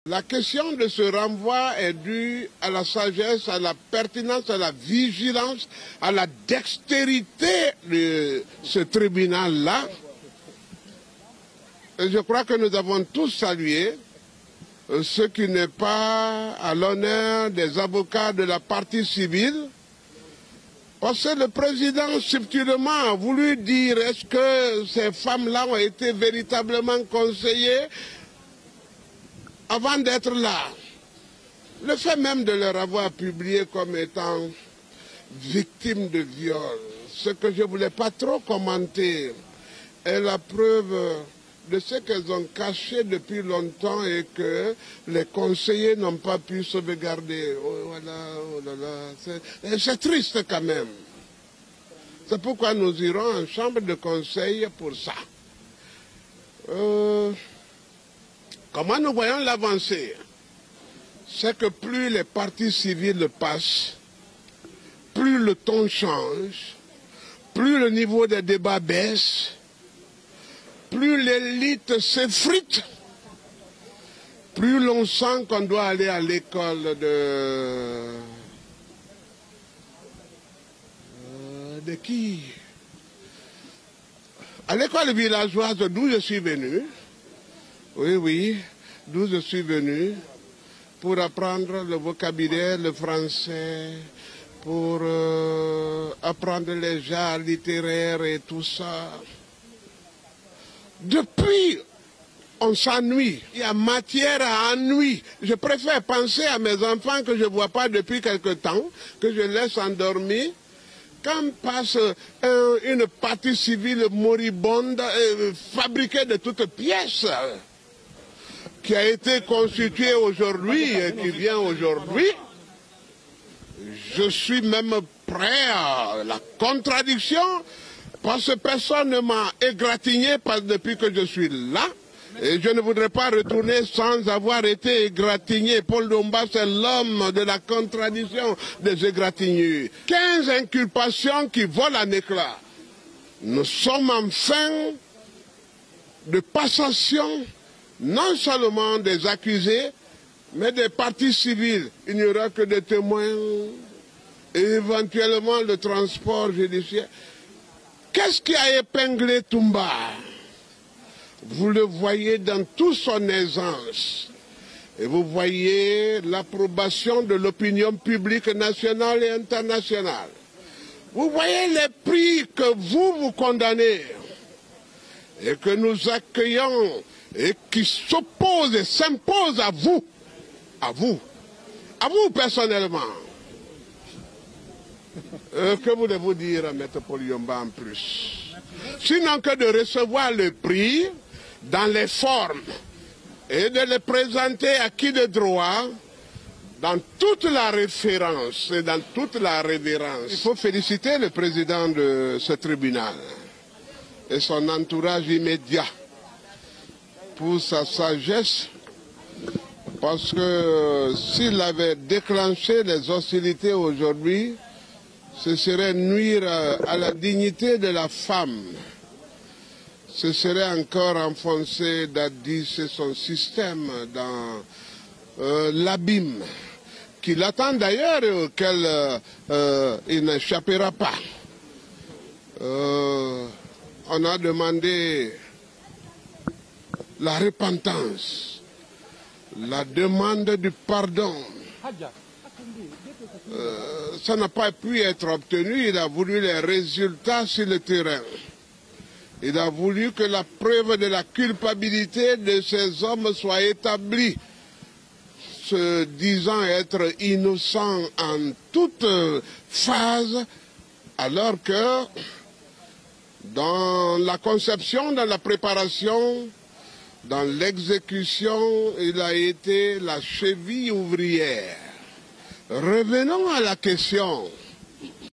La question de ce renvoi est due à la sagesse, à la pertinence, à la vigilance, à la dextérité de ce tribunal-là. Et je crois que nous avons tous salué ce qui n'est pas à l'honneur des avocats de la partie civile. Parce que le président subtilement a voulu dire est-ce que ces femmes-là ont été véritablement conseillées avant d'être là. Le fait même de leur avoir publié comme étant victimes de viol, ce que je ne voulais pas trop commenter, est la preuve de ce qu'elles ont caché depuis longtemps et que les conseillers n'ont pas pu sauvegarder. Oh, voilà, oh là là, c'est triste quand même. C'est pourquoi nous irons en chambre de conseil pour ça. Comment nous voyons l'avancée? C'est que plus les parties civiles passent, plus le ton change, plus le niveau des débats baisse, plus l'élite s'effrite, plus l'on sent qu'on doit aller à l'école de qui? À l'école villageoise d'où je suis venu. Oui, d'où je suis venu pour apprendre le vocabulaire, le français, pour apprendre les genres littéraires et tout ça. Depuis, on s'ennuie. Il y a matière à ennui. Je préfère penser à mes enfants que je ne vois pas depuis quelque temps, que je laisse endormir. Quand passe une partie civile moribonde, fabriquée de toutes pièces, qui a été constituée aujourd'hui et qui vient aujourd'hui, je suis même prêt à la contradiction, parce que personne ne m'a égratigné depuis que je suis là. Et je ne voudrais pas retourner sans avoir été égratigné. Paul Domba, c'est l'homme de la contradiction des égratignures. 15 inculpations qui volent en éclats. Nous sommes en fin de passation, non seulement des accusés, mais des parties civiles. Il n'y aura que des témoins et éventuellement le transport judiciaire. Qu'est-ce qui a épinglé Toumba? Vous le voyez dans toute son aisance. Et vous voyez l'approbation de l'opinion publique nationale et internationale. Vous voyez les prix que vous condamnez et que nous accueillons et qui s'opposent et s'imposent à vous personnellement. Que voulez-vous dire à Maître Paul Yomba en plus? Sinon que de recevoir le prix dans les formes et de les présenter à qui de droit dans toute la référence et dans toute la révérence. Il faut féliciter le président de ce tribunal et son entourage immédiat pour sa sagesse, parce que s'il avait déclenché les hostilités aujourd'hui, ce serait nuire à la dignité de la femme. Ce serait encore enfoncer Dadis et son système dans l'abîme qui l'attend d'ailleurs et auquel il n'échappera pas. On a demandé la repentance, la demande du pardon. Ça n'a pas pu être obtenu. Il a voulu les résultats sur le terrain. Il a voulu que la preuve de la culpabilité de ces hommes soit établie, se disant être innocents en toute phase, alors que dans la conception, dans la préparation, dans l'exécution, il a été la cheville ouvrière. Revenons à la question.